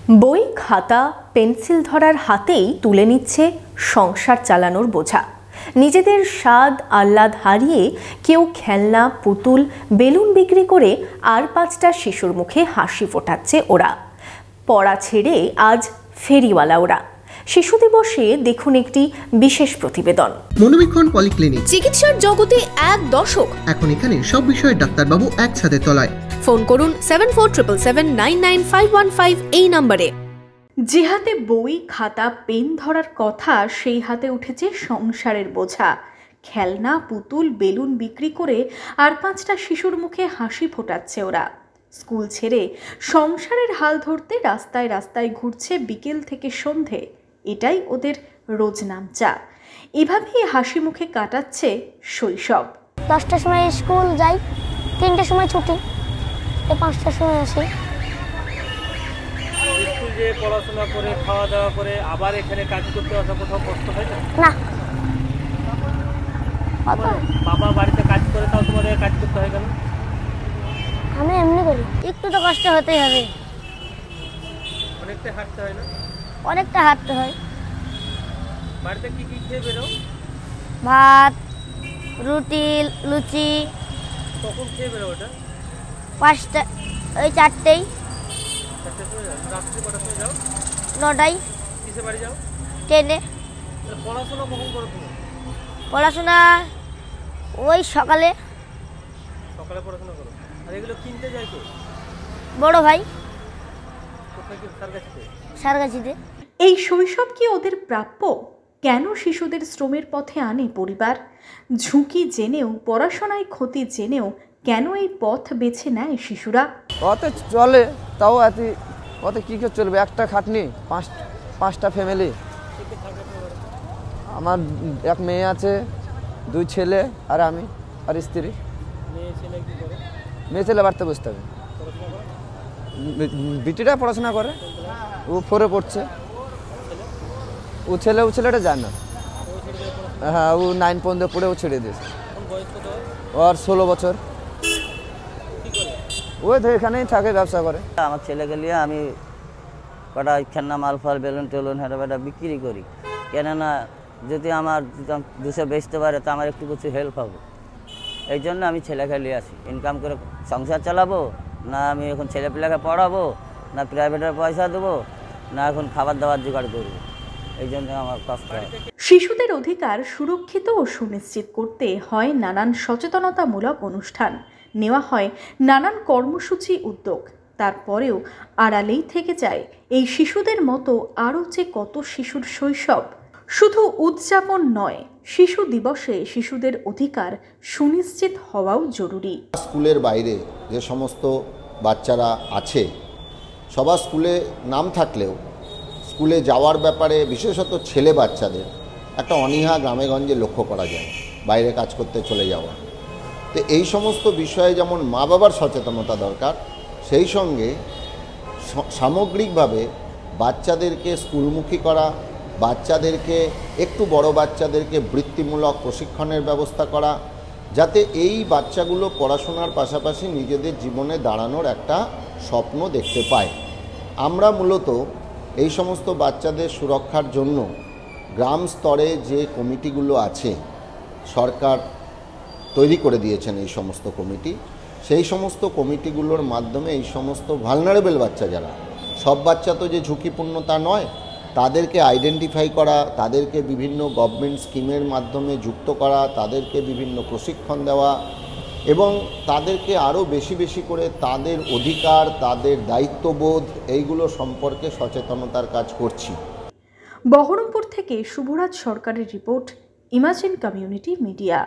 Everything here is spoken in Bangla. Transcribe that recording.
বই, খাতা, পেন্সিল ধরার হাতেই তুলে নিচ্ছে সংসার চালানোর বোঝা। নিজেদের স্বাদ আহ্লাদ হারিয়ে কেউ খেলনা, পুতুল, বেলুন বিক্রি করে আর 5টা শিশুর মুখে হাসি ফোটাচ্ছে ওরা। পড়া ছেড়ে আজ ফেরিওয়ালা ওরা। শিশু দিবসে দেখুন একটি বিশেষ প্রতিবেদন। মনোবীক্ষণ পলিক্লিনিক, চিকিৎসার জগতে এক দশক। এখন এখানে সব বিষয়ে ডাক্তারবাবু একসাথে তলায়। ফোন করুন 7477799515 এই নম্বরে। যে হাতে বই, খাতা, পেন ধরার কথা, সেই হাতে উঠেছে সংসারের বোঝা। খেলনা, পুতুল, বেলুন বিক্রি করে আর 5টা শিশুর মুখে হাসি ফোটাচ্ছে ওরা। স্কুল ছেড়ে সংসারের হাল ধরতে রাস্তায় রাস্তায় ঘুরছে বিকেল থেকে সন্ধে। এটাই ওদের রোজ নামচা। এভাবেই হাসি মুখে কাটাচ্ছে শৈশব। 10টার সময় স্কুল যাই, 3টার সময় ছুটি, 5টার সময় আসি। স্কুল যে পড়াশোনা করে খাওয়া দাওয়া করে আবার এখানে কাজ করতে আসা কোথাও কষ্ট হয় না? না। বাবা বাড়িতে কাজ করে, তাও তোমাদের কাজ করতে হয় কেন? আমি এমনি করি, একটু তো কষ্ট হতেই হবে। অনেকটা হাঁটতে হয় না? অনেকটা হাঁটতে হয়। বাড়িতে কি কি খেয়ে বেরো? ভাত, রুটি, লুচি। কখন খেয়ে বেরো ওটা? 5টা, ওই 4টেই। 4টার সময় যাও? রাত্রে কটার সময় যাও? 9টায়। কিসে বাড়ি যাও? ট্রেনে। পড়াশোনা কখন করো তুমি? পড়াশোনা ওই সকালে। সকালে পড়াশোনা করো। আর এগুলো কিনতে যায় কে? বড় ভাই। কোথায় কি? সারগাছিতে। এই শৈশব কি ওদের প্রাপ্য? কেন শিশুদের শ্রমের পথে আনে পরিবার? ঝুঁকি জেনেও, পড়াশোনায় ক্ষতি জেনেও কেন এই পথ বেছে নেয় শিশুরা? ওতে চলে, তাও ওতে কী করে চলবে? একটা খাটনি, 5টা ফ্যামিলি। আমার এক মেয়ে আছে, 2 ছেলে আর আমি আর স্ত্রী। মেয়ে ছেলে বাড়িতে বসতে হবে। বিটিটা পড়াশোনা করে, ও 4-এ পড়ছে। ও ছেলেটা যায় না। হ্যাঁ, ও 9 পর্যন্ত পড়ে ও ছেড়ে দিয়েছে। ওর 16 বছর। ও তো এখানেই থাকে, ব্যবসা করে। আমার ছেলেকে নিয়ে আমি কটা খেলনা, মাল ফাল, বেলুন টেলুন হেঁটা বিক্রি করি। কেননা যদি আমার 200 বেচতে পারে তো আমার একটু কিছু হেল্প হবে। এই জন্য আমি ছেলেকে নিয়ে আসি। ইনকাম করে সংসার চালাবো না, আমি এখন ছেলেপিলাকে পড়াবো, না প্রাইভেটের পয়সা দেবো, না এখন খাবার দাবার জোগাড় করবো। এই জন্য আমার কষ্ট হয়। শিশুদের অধিকার সুরক্ষিত ও সুনিশ্চিত করতে হয় নানান সচেতনতামূলক অনুষ্ঠান, নেওয়া হয় নানান কর্মসূচি, উদ্যোগ। তারপরেও আড়ালেই থেকে যায় এই শিশুদের মতো আরও যে কত শিশুর শৈশব। শুধু উদযাপন নয়, শিশু দিবসে শিশুদের অধিকার সুনিশ্চিত হওয়াও জরুরি। স্কুলের বাইরে যে সমস্ত বাচ্চারা আছে, সবার স্কুলে নাম থাকলেও স্কুলে যাওয়ার ব্যাপারে বিশেষত ছেলে বাচ্চাদের একটা অনীহা গ্রামে গঞ্জে লক্ষ্য করা যায়, বাইরে কাজ করতে চলে যাওয়া। তো এই সমস্ত বিষয়ে যেমন মা বাবার সচেতনতা দরকার, সেই সঙ্গে সামগ্রিকভাবে বাচ্চাদেরকে স্কুলমুখী করা, বাচ্চাদেরকে একটু বড় বাচ্চাদেরকে বৃত্তিমূলক প্রশিক্ষণের ব্যবস্থা করা, যাতে এই বাচ্চাগুলো পড়াশোনার পাশাপাশি নিজেদের জীবনে দাঁড়ানোর একটা স্বপ্ন দেখতে পায়। আমরা মূলত এই সমস্ত বাচ্চাদের সুরক্ষার জন্য গ্রাম স্তরে যে কমিটিগুলো আছে, সরকার তৈরি করে দিয়েছেন এই সমস্ত কমিটি। সেই সমস্ত কমিটিগুলোর মাধ্যমে এই সমস্ত ভালনারেবল বাচ্চা, যারা, সব বাচ্চা তো যে ঝুঁকিপূর্ণ তা নয়, তাদেরকে আইডেন্টিফাই করা, তাদেরকে বিভিন্ন গভর্নমেন্ট স্কিমের মাধ্যমে যুক্ত করা, তাদেরকে বিভিন্ন প্রশিক্ষণ দেওয়া এবং তাদেরকে আরও বেশি বেশি করে তাদের অধিকার, তাদের দায়িত্ববোধ, এইগুলো সম্পর্কে সচেতনতার কাজ করছি। বহরমপুর থেকে শুভরাজ সরকারের রিপোর্ট, ইমাজিন কমিউনিটি মিডিয়া।